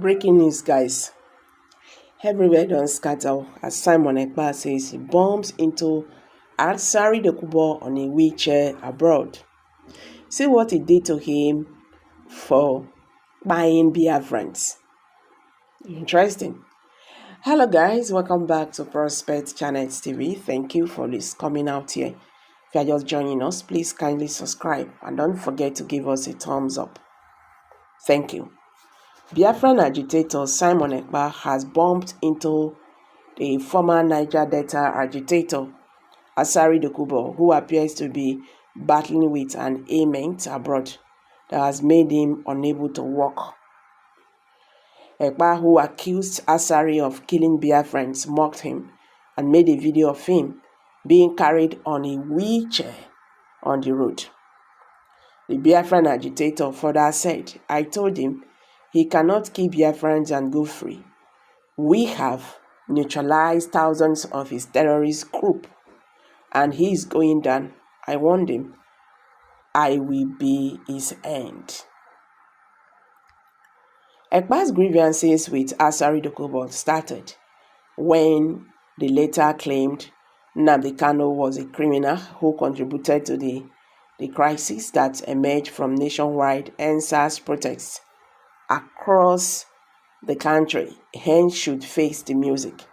Breaking news, guys. Everywhere don't scatter as Simon Ekpa says he bumps into Asari Dokubo on a wheelchair abroad. See what he did to him for buying Biafrans. Interesting. Hello guys, welcome back to Prospect Channels TV. Thank you for this coming out here. If you are just joining us, please kindly subscribe and don't forget to give us a thumbs up. Thank you. Biafran agitator Simon Ekpa has bumped into the former Niger Delta agitator Asari Dokubo, who appears to be battling with an ailment abroad that has made him unable to walk. Ekpa, who accused Asari of killing Biafrans, mocked him and made a video of him being carried on a wheelchair on the road. The Biafran agitator further said, "I told him he cannot kill Biafrans and go free. We have neutralized thousands of his terrorist group and he is going down. I warned him, I will be his end." Ekpa's grievances with Asari Dokubo started when the latter claimed Nnamdi Kanu was a criminal who contributed to the crisis that emerged from nationwide NSAS protests across the country, hence should face the music.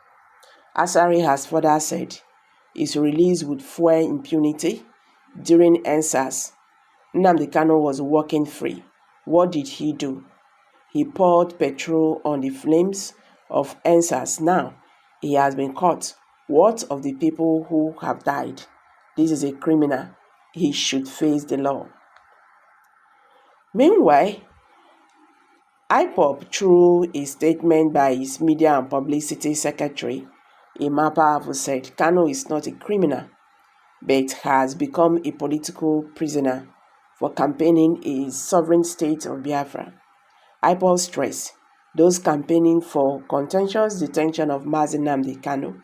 Asari has further said his release would fuel impunity. During NSAS, Nnamdi Kanu was walking free. What did he do? He poured petrol on the flames of NSAS. Now he has been caught. What of the people who have died? This is a criminal. He should face the law. Meanwhile, IPOB, through a statement by his media and publicity secretary, Ekpa, said Kanu is not a criminal, but has become a political prisoner for campaigning a sovereign state of Biafra. IPOB stressed those campaigning for contentious detention of Nnamdi Kanu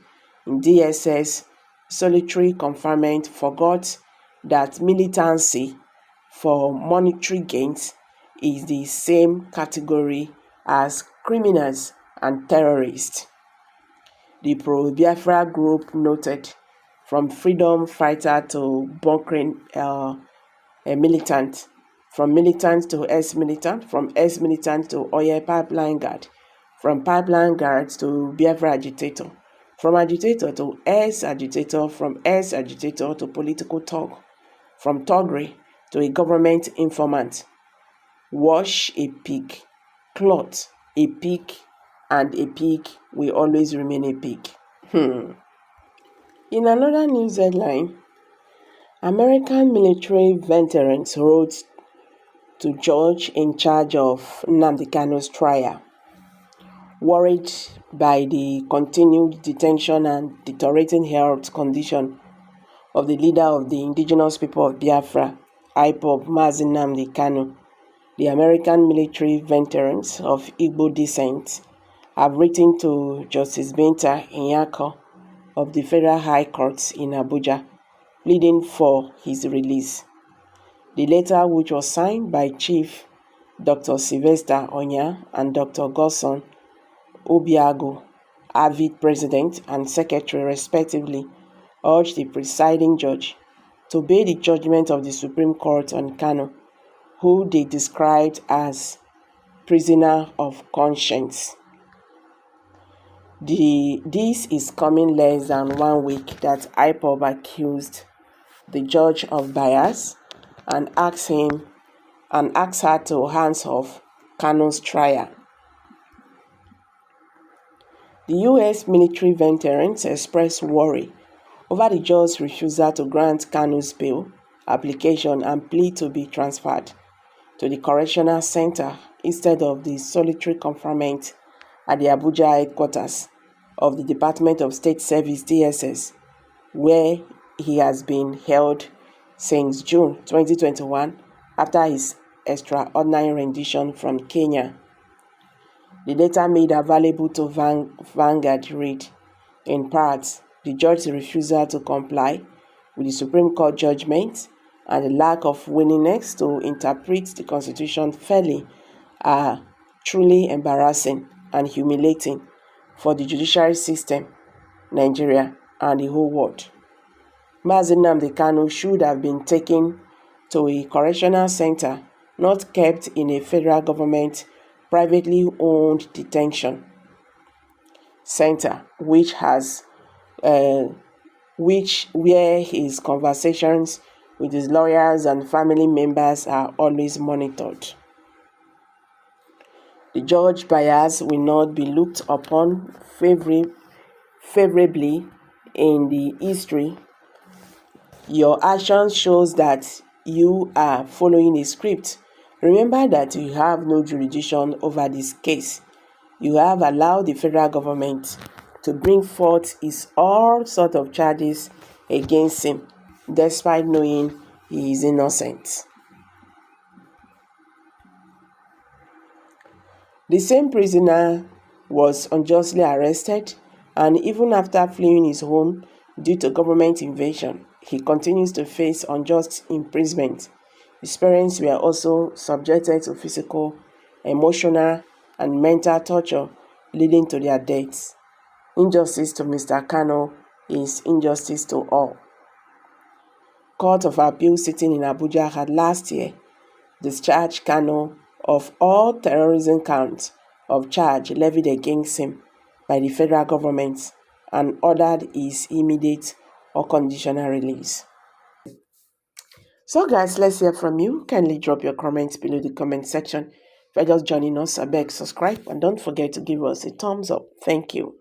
in DSS solitary confinement forgot that militancy for monetary gains is the same category as criminals and terrorists. The pro-Biafra group noted from freedom fighter to bunkering militant, from militant to ex-militant, from ex-militant to oil pipeline guard, from pipeline guard to Biafra agitator, from agitator to ex-agitator, from ex-agitator to political thug, from thuggery to a government informant. Wash a pig, clothe a pig, and a pig will always remain a pig. In another news headline, American military veterans wrote to judge in charge of Nnamdi Kanu's trial, worried by the continued detention and deteriorating health condition of the leader of the indigenous people of Biafra, IPOB, Nnamdi Kanu. The American military veterans of Igbo descent have written to Justice Binta Nyako of the Federal High Court in Abuja, pleading for his release. The letter, which was signed by Chief Dr. Sylvester Onya and Dr. Gosson Obiago, avid president and secretary respectively, urged the presiding judge to obey the judgment of the Supreme Court on Kanu, who they described as prisoner of conscience. This is coming less than 1 week that IPOB accused the judge of bias and asked her to hands off Kanu's trial. The U.S. military veterans expressed worry over the judge's refusal to grant Kanu's bail application and plea to be transferred to the correctional center instead of the solitary confinement at the Abuja headquarters of the Department of State Service DSS, where he has been held since June 2021 after his extraordinary rendition from Kenya. The letter made available to Vanguard read, in part, the judge's refusal to comply with the Supreme Court judgment and the lack of willingness to interpret the Constitution fairly are truly embarrassing and humiliating for the judiciary system, Nigeria, and the whole world. Mazi Nnamdi Kanu should have been taken to a correctional center, not kept in a federal government privately owned detention center, where his conversations with his lawyers and family members are always monitored. The judge bias will not be looked upon favorably in the history. Your actions shows that you are following a script. Remember that you have no jurisdiction over this case. You have allowed the federal government to bring forth all sorts of charges against him, despite knowing he is innocent. The same prisoner was unjustly arrested, and even after fleeing his home due to government invasion, he continues to face unjust imprisonment. His parents were also subjected to physical, emotional, and mental torture, leading to their deaths. Injustice to Mr. Kanu is injustice to all. Court of Appeal sitting in Abuja had last year discharged Kanu of all terrorism counts of charge levied against him by the federal government and ordered his immediate or conditional release. So guys, let's hear from you. Kindly drop your comments below the comment section. If you're just joining us, I beg subscribe and don't forget to give us a thumbs up. Thank you.